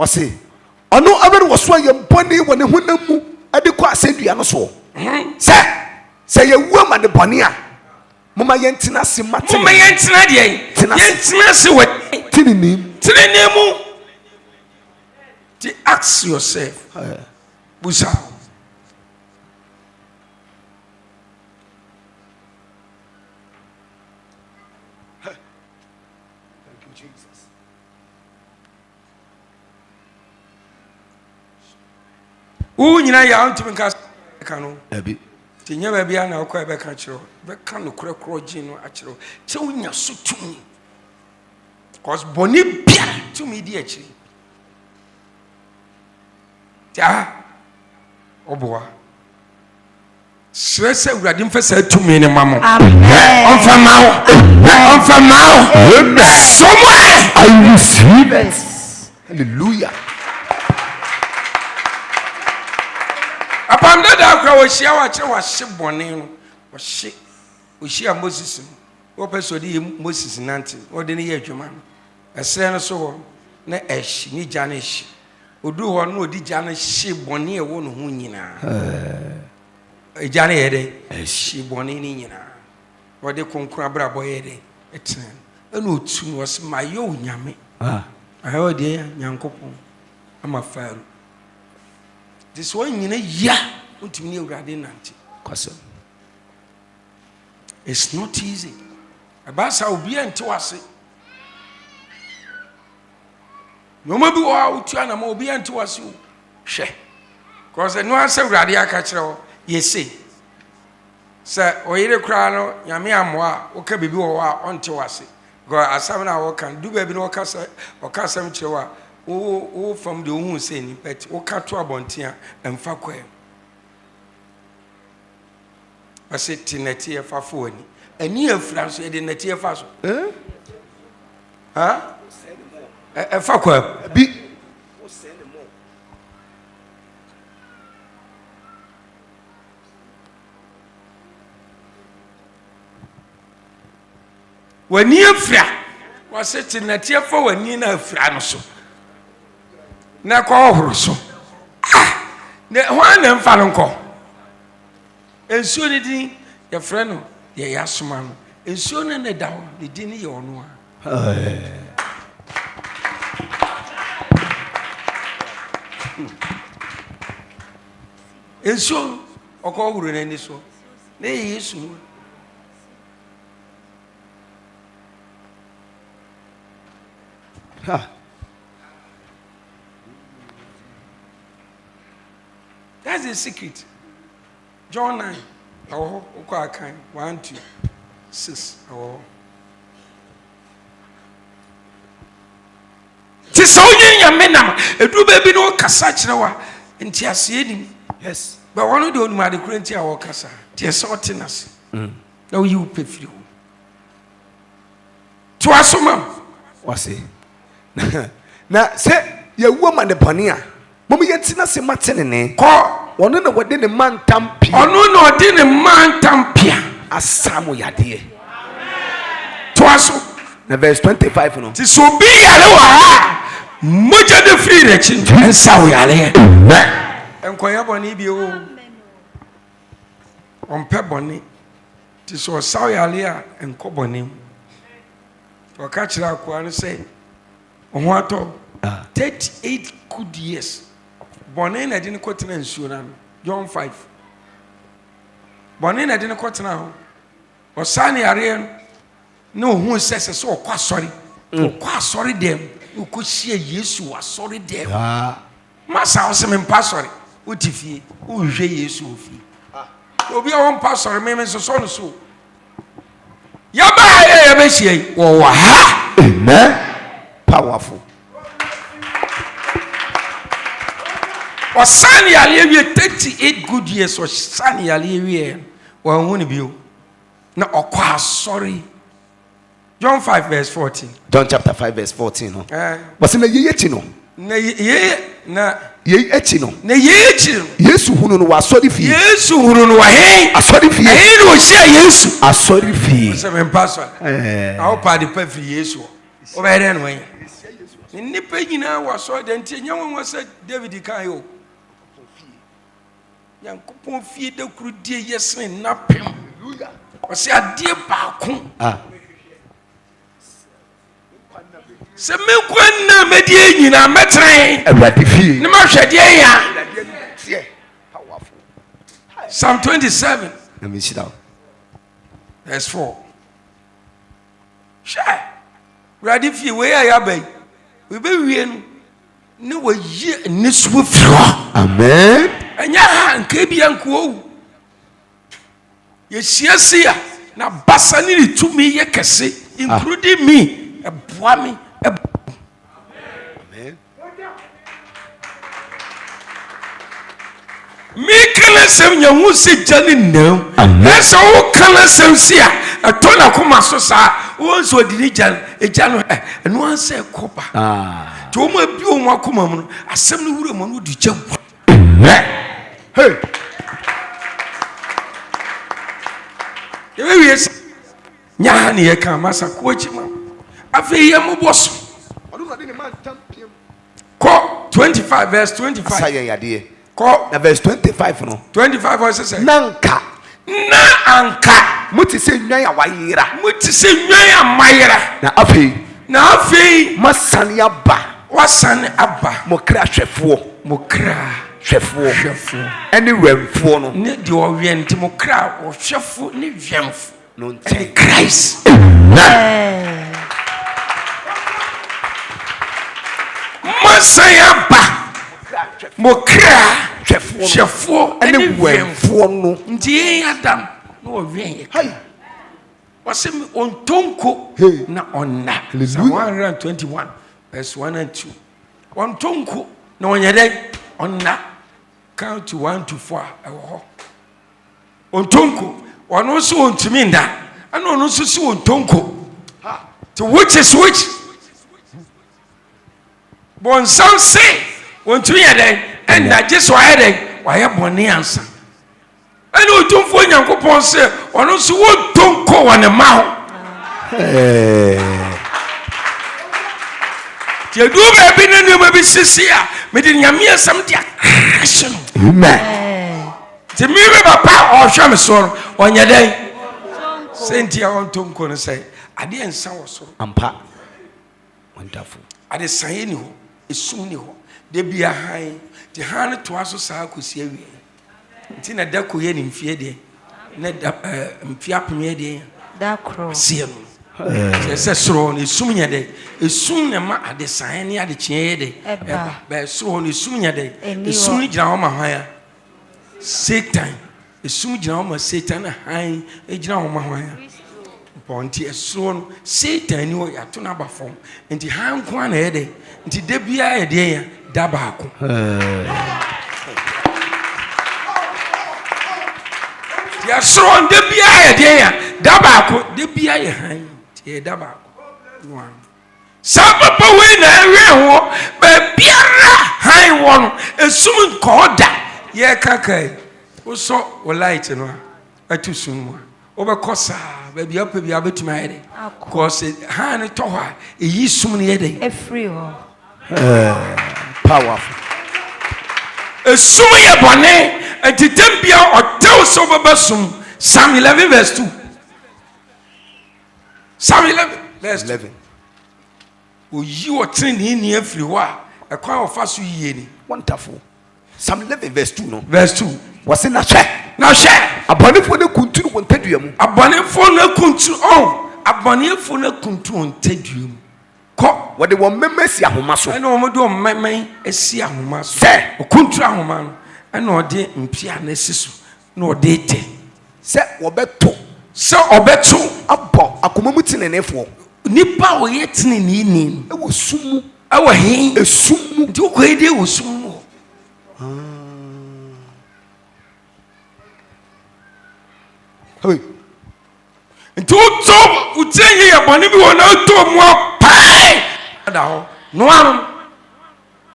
say, "Oh no, I was so young, Bonnie, when the Hunamu, I declare send you so." Say a woman, the Bonia. Mama Yentina Simati. Mama Yentina, Yentina, see what Tinemu. Ask yourself, Busa. Thank you, Jesus. Who you know you want to make us canoe? Baby. Tinya baby ana okwa be ka chiro. Be ka no kure gin no achiro. Che unya so tumi. Cause boni bia to me di achi. Ja. Oboa. Stress urade mfa sa tumi ne mamo. Amen. On famao. Somewhere I receive it. Hallelujah. Upon that, I was ship bonnet, was ship. We share Moses. What person Moses Nanti, or the near German. A sailor so, ne ash, ni Janish. Who do one no di Janish ship bonnet one hunina. A Janny Ede, she bonina. What they concrabra boy, a turn. A no tune was my yo yammy. I heard dear young couple. I'm a fire. This one, you know, what you nanti. It's not easy. About how be and to us. No matter what you are, no be and to us. She, because I know I say, Radia catcher, ye see. Sir, or either crown, Yamiamwa, or Kabi or on to us. Go as 7 hours can do baby no cassa or Cassam Chewa. Oh, from the woman saying, but oh, Catua Bontia and Fakwe. I said, Tinetia Fafoni, and near France, in the Tia Faso. Huh? A Fakwe. Be when near Fra was it in a tear for when you know Franoso. Na kwa horoso ne hwan na mfa no nko ensuo ne din ye frɛ no ye yasoma no ensuo ne ne dawo ne din ye ono a ensuo okɔ horo na ni so ne Yesu ha. That's the secret. John 9. Oh, okay, 1, 2, 6. Oh. Tis so young, menam. A do baby no cassachra. And Tiasiadim. Yes. But one of the old mother cranty or cassa. Tis sortiness. No, you pay for you. To us, ma'am. What's it? Now, say, your woman, the pania. Mommy, yet in a sematine. Call one of the man tampia. Oh, no, didn't man tampia. As Samu Yadi. Twasso. The verse 25. No, this will be a much of the free wretched and Sawi. And Koyaboni be on Peboni. This was Sawi Alia and Koboni. For catch la Kwan say, on what 38 good years. Bonin, I didn't quote an insurance. John 5. Bonin, I didn't quote now. Or Sunny Arian. No, who says so quite sorry. Quite sorry, them. You could see yes, you are sorry, them. Master, I was in pastor. What if ye? Who is yes, you fee? You'll be our own pastor, remember so so. Yabba, Messi. Oh, ha! Amen. Powerful. Or Sunny Alia 38 good years, or Sunny Alia. Well, won't be you. No, or quite sorry. John 5 verse 14. John chapter 5 verse 14. What's in the Yetino? Ye etino. Ne yechino. Yesu hunu no wasori fi. Yesu hunu no wahe. Asori fi. Ahe no shia Yesu. Asori fi. Se me pastor. Awo pa de pa fi Yesu. O be re no yen. nipa nyina wa so de ntie nya won wasa David kan yo Yankopɔn fie da kuru die yesen napem hallelujah ɔse adie baako se me kwanna medie nyina metren awurade fie ne ma hwede ya Psalm 27 let me sit down verse 4 sha awurade fie we ya bai we be wie no ne wo yi nisuo firo amen enya ha nka bia nko owu ye siasia na basa ni tumi ye kese including me eboa me amen me kala sem nyahu se jani nam esa wo kala sem sia ato na koma so sa wo nso dini jan eja no eno anse kopa to mo bi o mo akoma mu asem no wura mo no di jam hey yes nya ne ye kan masa ko chima afi ye mo boso ko 25 verse 25 say yade ko na verse 25 no 25 verse say nanka na anka muti se nwan ya wayira muti se nwan ya mayira na afi masane aba wasane aba mo kra hwefo hwefo any wemfo no ne de o wente mo kra o hwefo ne wemfo no nti Christ masane aba mo kra hwefo any wemfo no nti Adam no o wen hey wase ontonko na onna Psalm 121 verse 1 and 2 ontonko na onyede onna count to 1 to 4 ewo ontonko ono so ontumi nda ana ono so si ontonko to which is which bon some say ontumi yede and that just why ye boni ansa ani otumfo Nyankopɔn se ono so wontonko wane ma ho ti edu ba bi ne ma bi sisi a me di nyame asam dia action amen ti mi be papa o hwa me so onye den senti a ontonko no say ade ensa wo so ampa wonderful ade san ni ho esum ni ho de bia han ti han to aso saa kosi awie nti na da ko ye ni mfie de na da mfie apeme de da kro sie no se soro ni esum nya de esum na ma ade san ni ade chie de ba soro ni esum nya de esum ni gira ho ma hwan ya Satan esum gira ho ma Satan na han e gira ho ma hwan ya ponti esoro no Satan ni o ya to na ba fom nti han ko na ye de nti da bia ye de ya da ba ko ya soro de bia ye de ya da ba ko de bia ye han ti da ba ko one sababa we na ewe ho ba biara han won esum ko da ye kakai wo so wo light no atu sum mo wo be kosa ba bia pa bia betuma ye de ko se han to ho e yi sum ne ye de e free ho powerful esum ye bone entitem bia otew so baba sum Psalm 11 verse 2 Psalm 11 verse 11 o yi o tin ni afiri ho a ekwan ofa so yie ni wonderful Psalm 11 verse 2 no verse 2 wase na hwe abonefo ne kunturu wontadua mu abonefo ne kunturu wontadua mu ko wode wo memma si ahoma so ene wo de wo memma esi ahoma so se o kunturu ahoma no ene ode mpia na esiso na ode te se wobeto abo akomamu tinenefo nipa o ye tineni ni e wo sumu e wo hin esumu nti wo koe de wo sumu hey nti wo to utenye ya bone bi wo na to mo pai da ho no anu